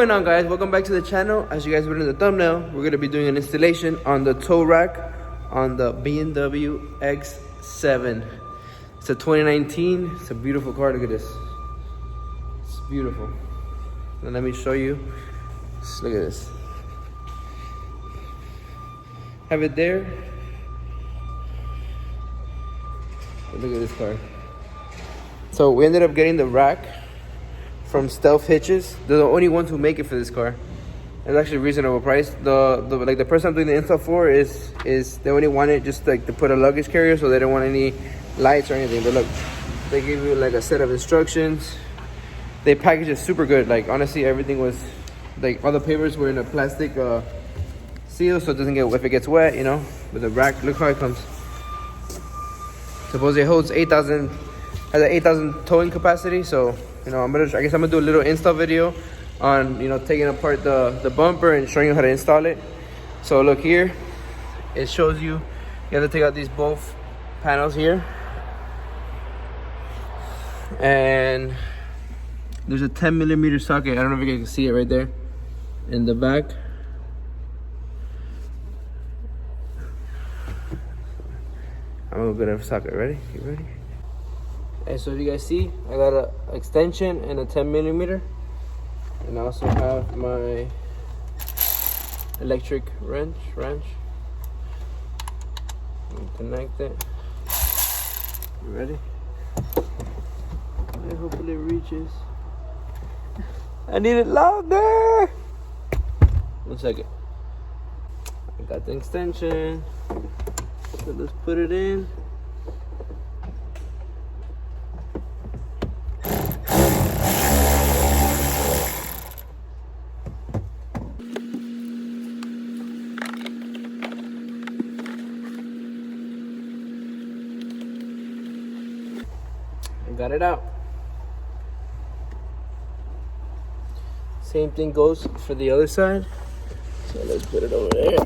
going on, guys? Welcome back to the channel. As you guys read in the thumbnail, we're going to be doing an installation on the tow rack on the BMW X7. It's a 2019. It's a beautiful car. Look at this. It's beautiful. And let me show you. Just look at this. Have it there. But look at this car. So we ended up getting the rack from Stealth Hitches. They're the only ones who make it for this car. It's actually a reasonable price. The person I'm doing the install for is they only want it just like to put a luggage carrier, so they don't want any lights or anything. But look, they give you like a set of instructions. They package it super good. Like honestly, everything was like all the papers were in a plastic seal, so it doesn't get, if it gets wet, you know. With the rack, look how it comes. Suppose it holds 8,000, has an 8,000 towing capacity. So you know, I guess I'm gonna do a little install video on, you know, taking apart the bumper and showing you how to install it. So look here, it shows you have to take out these both panels here, and there's a 10mm socket. I don't know if you can see it right there in the back. I'm gonna go to the socket. Ready? You ready? And so you guys see, I got an extension and a 10mm, and I also have my electric wrench. Connect it. You ready? And hopefully it reaches. I need it longer. 1 second. I got the extension. So let's put it in. Got it out. Same thing goes for the other side. So let's put it over there.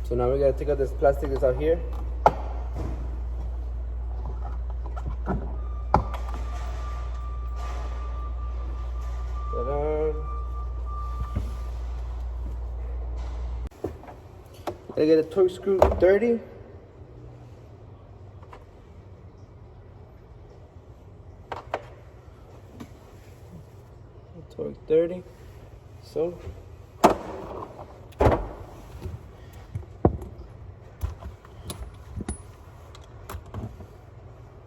So now we gotta take out this plastic that's out here. Ta-da. Gotta get a torque screw 30. Torque 30. So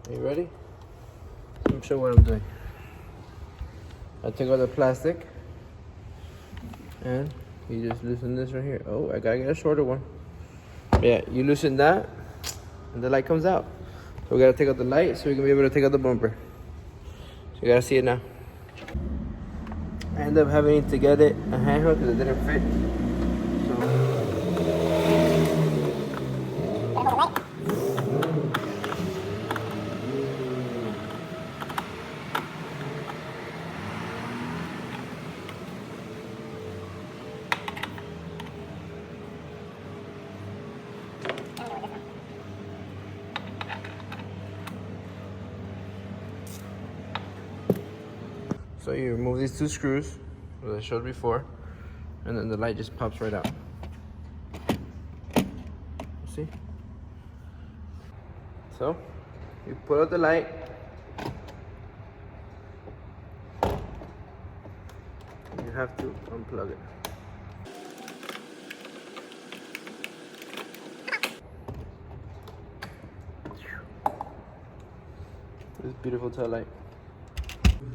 are you ready? Let me show you what I'm doing. I take out the plastic and you just loosen this right here. Oh, I gotta get a shorter one. Yeah, you loosen that and the light comes out. So we gotta take out the light so we can be able to take out the bumper. So you gotta see it now. I ended up having to get it a handheld because it didn't fit. So you remove these two screws that I showed before, and then the light just pops right out. See? So you pull out the light. You have to unplug it. This beautiful tail light.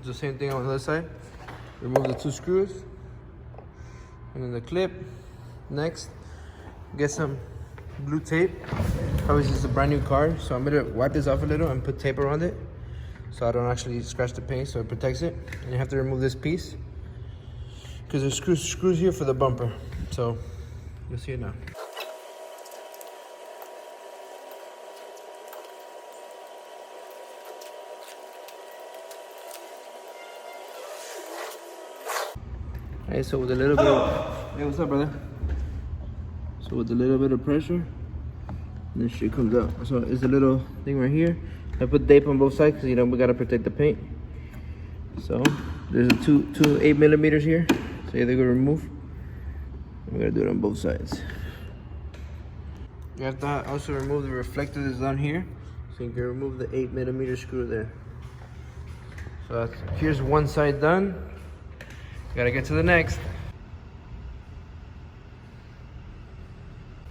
The same thing on the other side. Remove the two screws and then the clip. Next, get some blue tape. Obviously, it's a brand new car, so I'm gonna wipe this off a little and put tape around it so I don't actually scratch the paint, so it protects it. And you have to remove this piece because there's screws here for the bumper. So you'll see it now. Alright, so with a little bit of, hey, what's up, brother? So with a little bit of pressure, this shit comes out. So it's a little thing right here. I put tape on both sides because, you know, we gotta protect the paint. So there's a two 8mm here. So yeah, they're gonna remove. We're gonna do it on both sides. You have to also remove the reflector that's down here, so you can remove the 8mm screw there. So here's one side done. Gotta get to the next.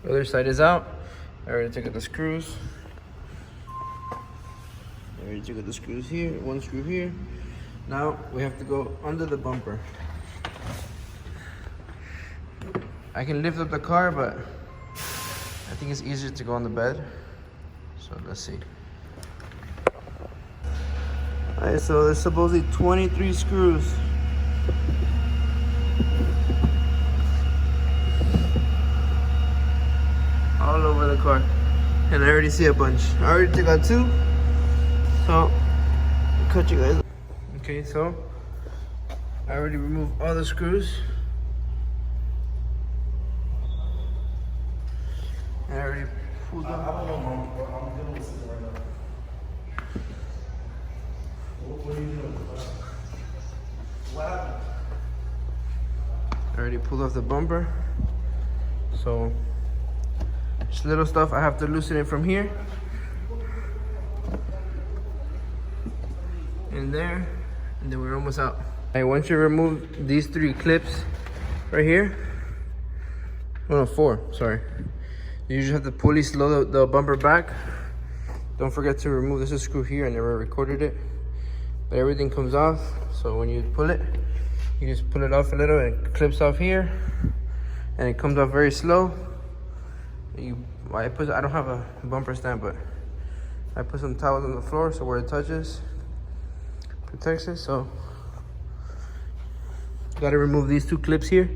The other side is out. I already took out the screws. I already took out the screws here, one screw here. Now we have to go under the bumper. I can lift up the car, but I think it's easier to go on the bed. So let's see. Alright, so there's supposedly 23 screws. All over the car. And I already see a bunch. I already took out 2. So, I'll cut you guys. Okay, so I already removed all the screws. I already pulled them. I don't know, Mom. I'm dealing with something right now. What are you doing? What happened? I already pulled off the bumper. So, just little stuff. I have to loosen it from here. And there. And then we're almost out. Alright, once you remove these 3 clips right here. Oh no, 4, sorry. You usually have to pulley slow the bumper back. Don't forget to remove this screw here. I never recorded it. But everything comes off. So when you pull it, you just pull it off a little and it clips off here. And it comes off very slow. I don't have a bumper stand, but I put some towels on the floor so where it touches, protects it. So gotta remove these 2 clips here.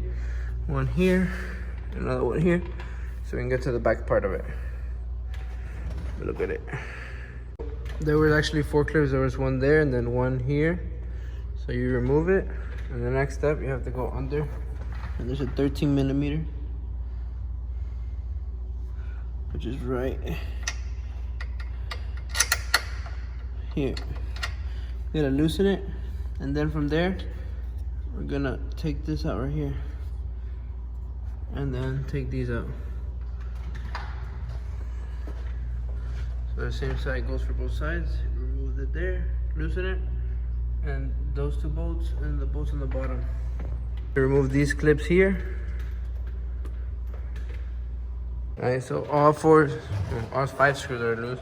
One here, another one here. So we can get to the back part of it. Look at it. There was actually 4 clips. There was one there and then one here. So you remove it. And the next step, you have to go under. And there's a 13mm. Which is right here. You gotta loosen it. And then from there, we're gonna take this out right here. And then take these out. So the same side goes for both sides. Remove it there, loosen it, and those 2 bolts and the bolts on the bottom. Remove these clips here. Alright, so all 5 screws are loose.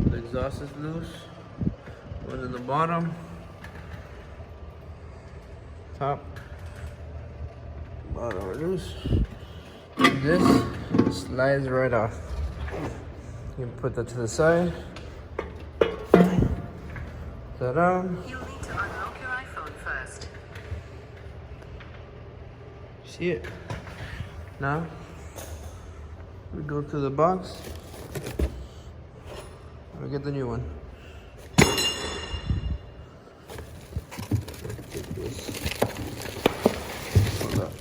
The exhaust is loose. One in the bottom, top, bottom are loose. And this slides right off. You can put that to the side. Ta-da. You'll need to unlock your iPhone first. See it? Now, we go to the box. We get the new one. Take this. Hold up.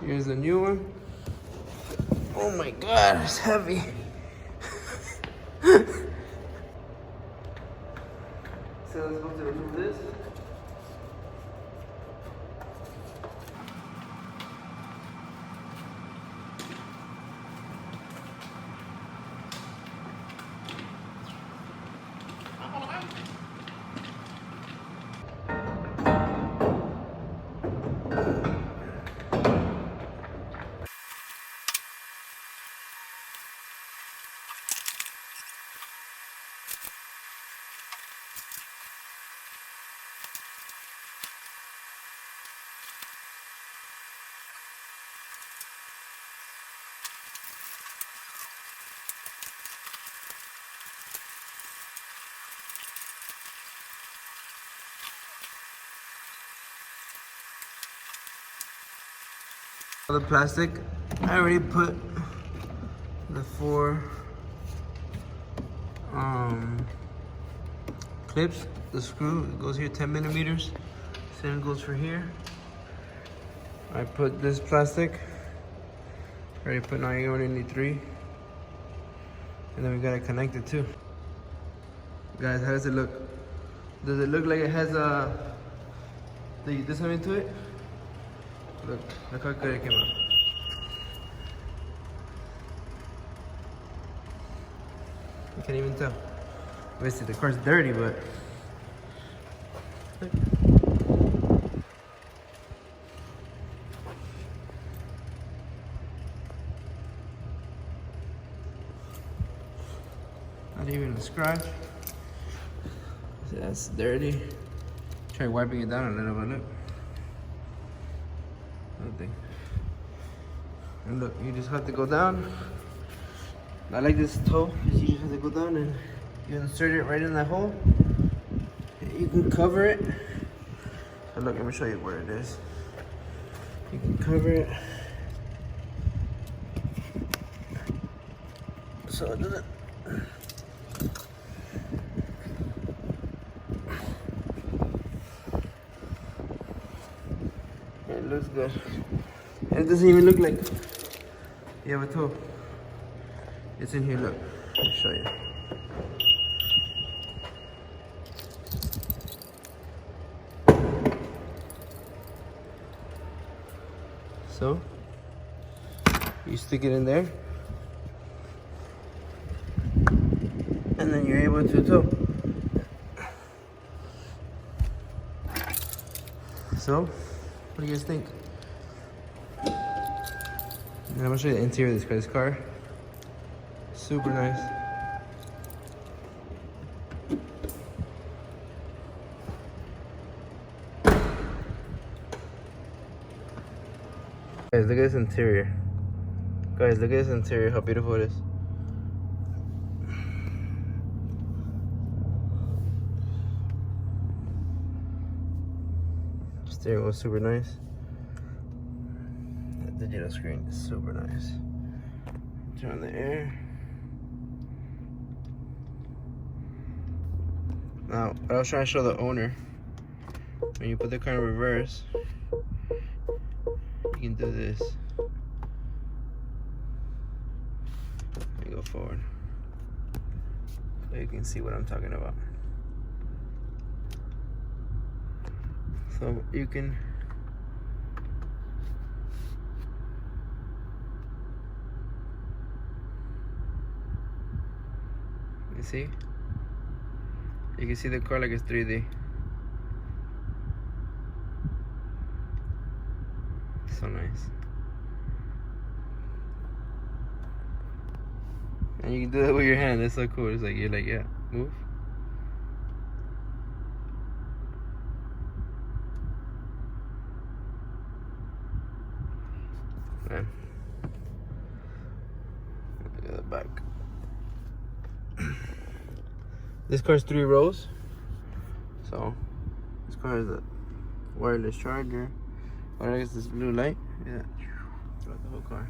Here's the new one. Oh my God, it's heavy. So I'm supposed to remove this. The plastic, I already put the 4 clips. The screw goes here 10 millimeters. Same goes for here. I put this plastic. Already put, now you only need 3. And then we gotta connect it too. Guys, how does it look? Does it look like it has this one into it? Look how good it came out. You can't even tell. Obviously the car's dirty, but look. Not even a scratch. See, that's dirty. Try wiping it down a little bit, look. Nothing. And look, you just have to go down. I like this toe, because you just have to go down and you insert it right in that hole. You can cover it. So look, let me show you where it is. You can cover it. So it doesn't. It looks good. And it doesn't even look like you have a toe. It's in here, look. Let me show you. So, you stick it in there. And then you're able to tow. So, what do you guys think? And I'm gonna show you the interior of this car. Super nice. Guys, look at this interior. Guys, look at this interior, how beautiful it is. Steering wheel super nice. That digital screen is super nice. Turn on the air. Now, I was trying to show the owner, when you put the car in reverse, you can do this. And go forward. So you can see what I'm talking about. So you can see? You can see the car like it's 3D. So nice. And you can do that with your hand. That's so cool. It's like you're like, yeah, move. Man. Look at the back. This car's 3 rows. So this car has a wireless charger. I guess this blue light. Yeah. Throughout the whole car.